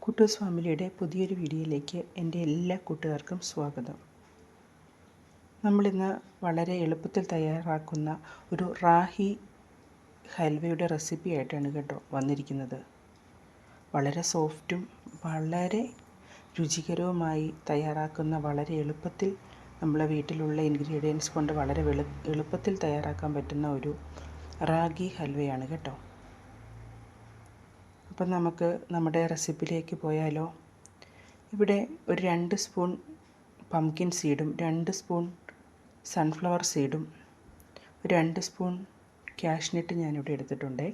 കുട്ടൂസ് ഫാമിലിയുടെ പുതിയൊരു വീഡിയോയിലേക്ക് എൻ്റെ എല്ലാ കൂട്ടുകാർക്കും സ്വാഗതം. നമ്മളിന്ന് വളരെ എളുപ്പത്തിൽ തയ്യാറാക്കുന്ന ഒരു റാഗി ഹൽവയുടെ റെസിപ്പി ആയിട്ടാണ് വന്നിരിക്കുന്നത്. വളരെ സോഫ്റ്റും വളരെ രുചികരവുമായി തയ്യാറാക്കുന്ന, വളരെ എളുപ്പത്തിൽ നമ്മളെ വീട്ടിലുള്ള ഇൻഗ്രീഡിയൻസ് കൊണ്ട് വളരെ എളുപ്പത്തിൽ തയ്യാറാക്കാൻ പറ്റുന്ന ഒരു റാഗി ഹൽവയാണ് കേട്ടോ. അപ്പം നമുക്ക് നമ്മുടെ റെസിപ്പിയിലേക്ക് പോയാലോ. ഇവിടെ ഒരു 2 സ്പൂൺ പംകിൻ സീഡും 2 സ്പൂൺ സൺഫ്ലവർ സീഡും 2 സ്പൂൺ കാഷ്നട്ട് ഞാനിവിടെ എടുത്തിട്ടുണ്ട്.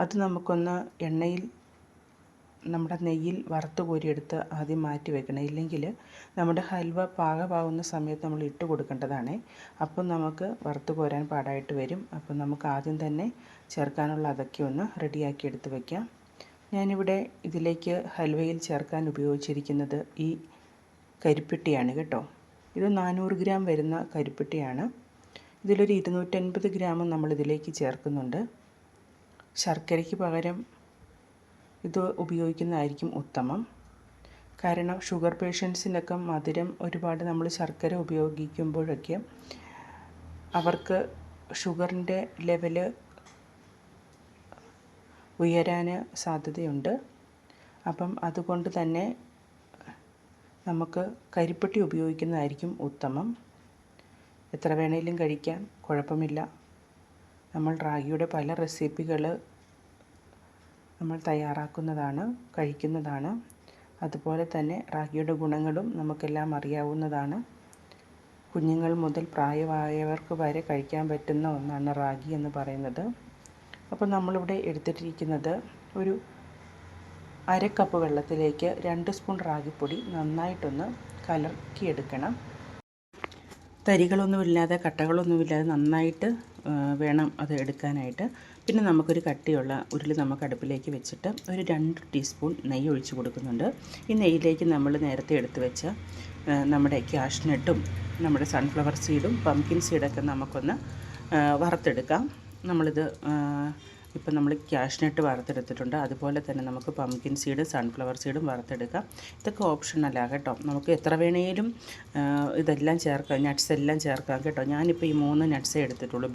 അത് നമുക്കൊന്ന് എണ്ണയിൽ, നമ്മുടെ നെയ്യിൽ വറുത്ത് കോരിയെടുത്ത് ആദ്യം മാറ്റി വെക്കണം. ഇല്ലെങ്കിൽ നമ്മുടെ ഹൽവ പാകമാകുന്ന സമയത്ത് നമ്മൾ ഇട്ട് കൊടുക്കേണ്ടതാണ്. അപ്പം നമുക്ക് വറുത്ത് കോരാൻ പാടായിട്ട് വരും. അപ്പം നമുക്ക് ആദ്യം തന്നെ ചേർക്കാനുള്ള അതൊക്കെ ഒന്ന് റെഡിയാക്കി എടുത്ത് വയ്ക്കാം. ഞാനിവിടെ ഇതിലേക്ക് ഹൽവയിൽ ചേർക്കാൻ ഉപയോഗിച്ചിരിക്കുന്നത് ഈ കരിപ്പെട്ടിയാണ് കേട്ടോ. ഇത് 400 ഗ്രാം വരുന്ന കരിപ്പെട്ടിയാണ്. ഇതിലൊരു 250 ഗ്രാം നമ്മളിതിലേക്ക് ചേർക്കുന്നുണ്ട്. ശർക്കരയ്ക്ക് പകരം ഇത് ഉപയോഗിക്കുന്നതായിരിക്കും ഉത്തമം. കാരണം ഷുഗർ പേഷ്യൻസിനൊക്കെ മധുരം ഒരുപാട് നമ്മൾ ശർക്കര ഉപയോഗിക്കുമ്പോഴൊക്കെ അവർക്ക് ഷുഗറിൻ്റെ ലെവല് ഉയരാൻ സാധ്യതയുണ്ട്. അപ്പം അതുകൊണ്ട് തന്നെ നമുക്ക് കരിപ്പെട്ടി ഉപയോഗിക്കുന്നതായിരിക്കും ഉത്തമം. എത്ര വേണേലും കഴിക്കാം, കുഴപ്പമില്ല. നമ്മൾ റാഗിയുടെ പല റെസിപ്പികൾ നമ്മൾ തയ്യാറാക്കുന്നതാണ്, കഴിക്കുന്നതാണ്. അതുപോലെ തന്നെ റാഗിയുടെ ഗുണങ്ങളും നമുക്കെല്ലാം അറിയാവുന്നതാണ്. കുഞ്ഞുങ്ങൾ മുതൽ പ്രായമായവർക്ക് വരെ കഴിക്കാൻ പറ്റുന്ന ഒന്നാണ് റാഗി എന്ന് പറയുന്നത്. അപ്പോൾ നമ്മളിവിടെ എടുത്തിട്ടിരിക്കുന്നത് ഒരു 1/2 കപ്പ് വെള്ളത്തിലേക്ക് 2 സ്പൂൺ റാഗിപ്പൊടി നന്നായിട്ടൊന്ന് കലക്കിയെടുക്കണം. തരികളൊന്നുമില്ലാതെ, കട്ടകളൊന്നുമില്ലാതെ നന്നായിട്ട് വേണം അത് എടുക്കാനായിട്ട്. പിന്നെ നമുക്കൊരു കട്ടിയുള്ള ഉരുളി നമുക്ക് അടുപ്പിലേക്ക് വെച്ചിട്ട് ഒരു 2 ടീസ്പൂൺ നെയ്യ് ഒഴിച്ച് കൊടുക്കുന്നുണ്ട്. ഈ നെയ്യിലേക്ക് നമ്മൾ നേരത്തെ എടുത്ത് വെച്ച നമ്മുടെ കാഷ്നട്ടും നമ്മുടെ സൺഫ്ലവർ സീഡും പംകിൻ സീഡൊക്കെ നമുക്കൊന്ന് വറുത്തെടുക്കാം. നമ്മളിത് ഇപ്പം നമ്മൾ കാഷ്നട്ട് വറുത്തെടുത്തിട്ടുണ്ട്. അതുപോലെ തന്നെ നമുക്ക് പംകിൻ സീഡ്, സൺഫ്ലവർ സീഡും വറുത്തെടുക്കാം. ഇതൊക്കെ ഓപ്ഷണലാണ് കേട്ടോ. നമുക്ക് എത്ര വേണേലും ഇതെല്ലാം ചേർക്കാം, നട്ട്സ് എല്ലാം ചേർക്കാം കേട്ടോ. ഞാനിപ്പോൾ ഈ 3 നട്ട്സേ എടുത്തിട്ടുള്ളൂ.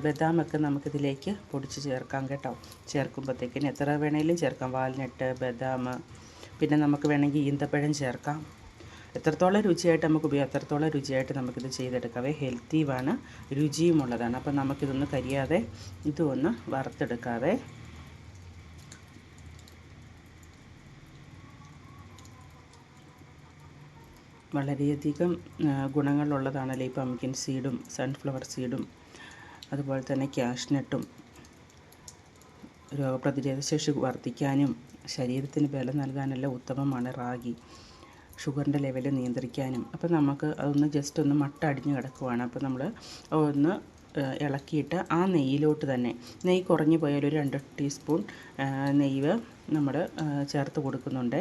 ബദാമൊക്കെ നമുക്കിതിലേക്ക് പൊടിച്ച് ചേർക്കാം കേട്ടോ. ചേർക്കുമ്പോഴത്തേക്കിന് എത്ര വേണേലും ചേർക്കാം. വാൽനട്ട്, ബദാം, പിന്നെ നമുക്ക് വേണമെങ്കിൽ ഈന്തപ്പഴം ചേർക്കാം. എത്രത്തോളം രുചിയായിട്ട് നമുക്ക് അത്രത്തോളം രുചിയായിട്ട് നമുക്കിത് ചെയ്തെടുക്കാവേ. ഹെൽത്തിയുമാണ്, രുചിയുമുള്ളതാണ്. അപ്പം നമുക്കിതൊന്ന് കരിയാതെ ഇതൊന്ന് വറുത്തെടുക്കാവേ. വളരെയധികം ഗുണങ്ങളുള്ളതാണല്ലോ ഈ പംകിൻ സീഡും സൺഫ്ലവർ സീഡും അതുപോലെ തന്നെ കാഷ്നട്ടും. രോഗപ്രതിരോധ ശേഷി വർദ്ധിക്കാനും ശരീരത്തിന് ബലം നൽകാനെല്ലാം ഉത്തമമാണ് റാഗി. ഷുഗറിൻ്റെ ലെവൽ നിയന്ത്രിക്കാനും. അപ്പോൾ നമുക്ക് അതൊന്ന് ജസ്റ്റ് ഒന്ന് മട്ട അടിഞ്ഞ് കിടക്കുവാണ്. അപ്പോൾ നമ്മൾ ഒന്ന് ഇളക്കിയിട്ട് ആ നെയ്യിലോട്ട് തന്നെ, നെയ്യ് കുറഞ്ഞു പോയാൽ ഒരു 2 ടീസ്പൂൺ നെയ്യ് നമ്മൾ ചേർത്ത് കൊടുക്കുന്നുണ്ട്.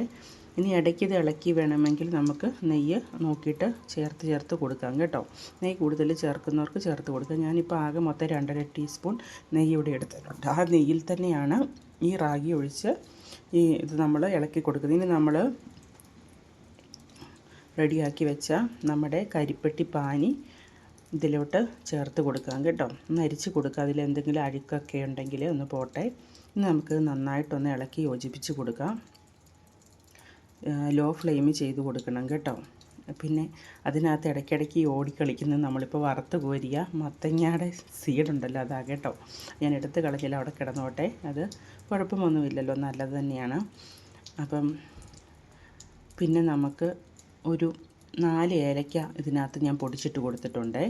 ഇനി ഇടയ്ക്ക് ഇത് ഇളക്കി വേണമെങ്കിൽ നമുക്ക് നെയ്യ് നോക്കിയിട്ട് ചേർത്ത് കൊടുക്കാം കേട്ടോ. നെയ്യ് കൂടുതൽ ചേർക്കുന്നവർക്ക് ചേർത്ത് കൊടുക്കാം. ഞാനിപ്പോൾ ആകെ മൊത്തം 2.5 ടീസ്പൂൺ നെയ്യ് ഇവിടെ എടുത്തിട്ടുണ്ട്. ആ നെയ്യിൽ തന്നെയാണ് ഈ റാഗി ഒഴിച്ച് ഇത് നമ്മൾ ഇളക്കി കൊടുക്കുന്നത്. ഇനി നമ്മൾ റെഡിയാക്കി വെച്ച നമ്മുടെ കരിപ്പെട്ടി പാനി ഇതിലോട്ട് ചേർത്ത് കൊടുക്കാം കേട്ടോ. ഒന്ന് അരിച്ച് കൊടുക്കുക. അതിലെന്തെങ്കിലും അഴുക്കൊക്കെ ഉണ്ടെങ്കിൽ ഒന്ന് പോട്ടെ. ഇനി നമുക്ക് നന്നായിട്ടൊന്ന് ഇളക്കി യോജിപ്പിച്ച് കൊടുക്കാം. ലോ ഫ്ലെയിം ചെയ്ത് കൊടുക്കണം കേട്ടോ. പിന്നെ അതിനകത്ത് ഇടയ്ക്കിടയ്ക്ക് ഓടിക്കളിക്കുന്നത് നമ്മളിപ്പോൾ വറുത്ത് കോരിയ മത്തങ്ങയുടെ സീഡുണ്ടല്ലോ, അതാ കേട്ടോ. ഞാൻ എടുത്ത് കളഞ്ഞില്ല, അവിടെ കിടന്നോട്ടെ. അത് കുഴപ്പമൊന്നുമില്ലല്ലോ, നല്ലത് തന്നെയാണ്. അപ്പം പിന്നെ നമുക്ക് ഒരു 4 ഏലക്ക ഇതിനകത്ത് ഞാൻ പൊടിച്ചിട്ട് കൊടുത്തിട്ടുണ്ട്.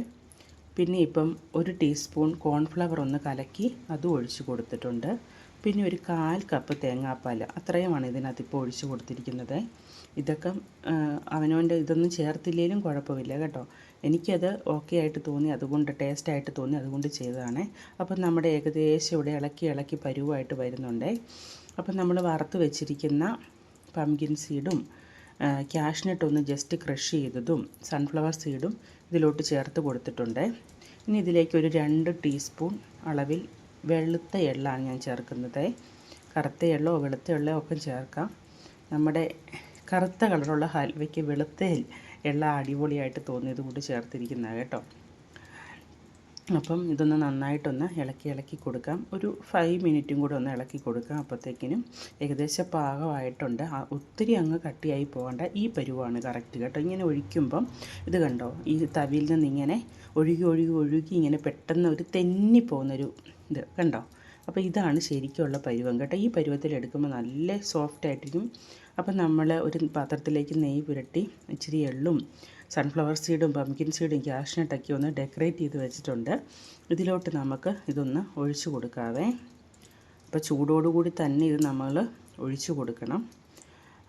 പിന്നെ ഇപ്പം 1 ടീസ്പൂൺ കോൺഫ്ലവർ ഒന്ന് കലക്കി അതും ഒഴിച്ച് കൊടുത്തിട്ടുണ്ട്. പിന്നെ ഒരു 1/4 കപ്പ് തേങ്ങാപ്പാൽ, അത്രയുമാണ് ഇതിനകത്ത് ഇപ്പോൾ ഒഴിച്ച് കൊടുത്തിരിക്കുന്നത്. ഇതൊക്കെ അവനവൻ്റെ ഇതൊന്നും ചേർത്തില്ലെങ്കിലും കുഴപ്പമില്ല കേട്ടോ. എനിക്കത് ഓക്കെ ആയിട്ട് തോന്നി, അതുകൊണ്ട് ടേസ്റ്റായിട്ട് തോന്നി, അതുകൊണ്ട് ചെയ്തതാണ്. അപ്പം നമ്മുടെ ഏകദേശം ഇവിടെ ഇളക്കി പരുവായിട്ട് വരുന്നുണ്ട്. അപ്പം നമ്മൾ വറുത്ത് വെച്ചിരിക്കുന്ന പംകിൻ സീഡും കാഷ്നട്ട് ഒന്ന് ജസ്റ്റ് ക്രഷ് ചെയ്തതും സൺഫ്ലവർ സീഡും ഇതിലോട്ട് ചേർത്ത് കൊടുത്തിട്ടുണ്ട്. ഇനി ഇതിലേക്ക് ഒരു 2 ടീസ്പൂൺ അളവിൽ വെളുത്ത എള്ളാണ് ഞാൻ ചേർക്കുന്നത്. കറുത്ത എള്ളോ വെളുത്ത എള്ളോ ഒക്കെ ചേർക്കാം. നമ്മുടെ കറുത്ത കളറുള്ള ഹൽവയ്ക്ക് വെളുത്ത എള്ള അടിപൊളിയായിട്ട് തോന്നിയത് കൊണ്ട് ചേർത്തിരിക്കുന്നതാണ് കേട്ടോ. അപ്പം ഇതൊന്ന് നന്നായിട്ടൊന്ന് ഇളക്കി കൊടുക്കാം. ഒരു 5 മിനിറ്റും കൂടെ ഒന്ന് ഇളക്കി കൊടുക്കാം. അപ്പോഴത്തേക്കിനും ഏകദേശം പാകമായിട്ടുണ്ട്. ഒത്തിരി അങ്ങ് കട്ടിയായി പോകണ്ട, ഈ പരുവാണ് കറക്റ്റ് കേട്ടോ. ഇങ്ങനെ ഒഴിക്കുമ്പം ഇത് കണ്ടോ, ഈ തവിയിൽ നിന്ന് ഇങ്ങനെ ഒഴുകി ഇങ്ങനെ പെട്ടെന്ന് ഒരു തെന്നിപ്പോകുന്നൊരു ഇത് കണ്ടോ. അപ്പോൾ ഇതാണ് ശരിക്കുള്ള പരുവം കേട്ടോ. ഈ പരുവത്തിൽ എടുക്കുമ്പോൾ നല്ല സോഫ്റ്റ് ആയിട്ടിരിക്കും. അപ്പം നമ്മൾ ഒരു പാത്രത്തിലേക്ക് നെയ്യ് പുരട്ടി ഇച്ചിരി എള്ളും സൺഫ്ലവർ സീഡും പംകിൻ സീഡും ക്യാഷ്നട്ടൊക്കെ ഒന്ന് ഡെക്കറേറ്റ് ചെയ്ത് വെച്ചിട്ടുണ്ട്. ഇതിലോട്ട് നമുക്ക് ഇതൊന്ന് ഒഴിച്ചു കൊടുക്കാവേ. അപ്പോൾ ചൂടോടുകൂടി തന്നെ ഇത് നമ്മൾ ഒഴിച്ചു കൊടുക്കണം.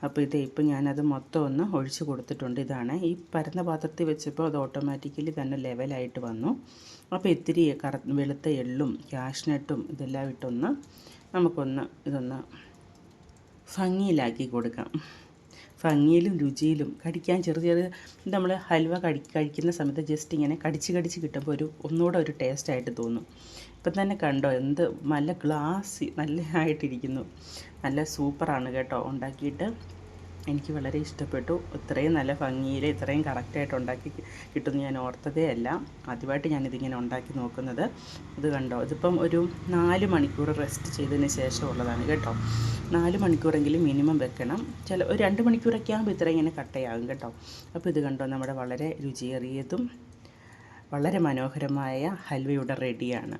അപ്പോൾ ഇപ്പം ഞാനത് മൊത്തം ഒന്ന് ഒഴിച്ചു കൊടുത്തിട്ടുണ്ട്. ഇതാണ് ഈ പരന്ന പാത്രത്തിൽ വെച്ചപ്പോൾ അത് ഓട്ടോമാറ്റിക്കലി തന്നെ ലെവലായിട്ട് വന്നു. അപ്പോൾ ഇത്തിരി വെളുത്ത എള്ളും ക്യാഷ്നട്ടും ഇതെല്ലാം ഇട്ടൊന്ന് നമുക്കൊന്ന് ഇതൊന്ന് ഭംഗിയിലാക്കി കൊടുക്കാം. ഭംഗിയിലും രുചിയിലും കടിക്കാൻ ചെറിയ നമ്മൾ ഹൽവ കഴിക്കുന്ന സമയത്ത് ജസ്റ്റ് ഇങ്ങനെ കടിച്ച് കിട്ടുമ്പോൾ ഒന്നുകൂടെ ഒരു ടേസ്റ്റായിട്ട് തോന്നും. ഇപ്പം തന്നെ കണ്ടോ എന്ത് നല്ല നല്ലതായിട്ടിരിക്കുന്നു. നല്ല സൂപ്പറാണ് കേട്ടോ. ഉണ്ടാക്കിയിട്ട് എനിക്ക് വളരെ ഇഷ്ടപ്പെട്ടു. ഇത്രയും നല്ല ഭംഗിയിൽ ഇത്രയും കറക്റ്റായിട്ട് ഉണ്ടാക്കി കിട്ടുമെന്ന് ഞാൻ ഓർത്തതേ അല്ല. ആദ്യമായിട്ട് ഞാനിതിങ്ങനെ ഉണ്ടാക്കി നോക്കുന്നത്. ഇത് കണ്ടോ, ഇതിപ്പം ഒരു 4 മണിക്കൂർ റെസ്റ്റ് ചെയ്തതിന് ശേഷമുള്ളതാണ് കേട്ടോ. 4 മണിക്കൂറെങ്കിലും മിനിമം വെക്കണം. ഒരു 2 മണിക്കൂറൊക്കെ ആകുമ്പോൾ ഇത്ര ഇങ്ങനെ കട്ടയാകും കേട്ടോ. അപ്പോൾ ഇത് കണ്ടോ, നമ്മുടെ വളരെ രുചിയേറിയതും വളരെ മനോഹരമായ ഹൽവ ഇവിടെ റെഡിയാണ്.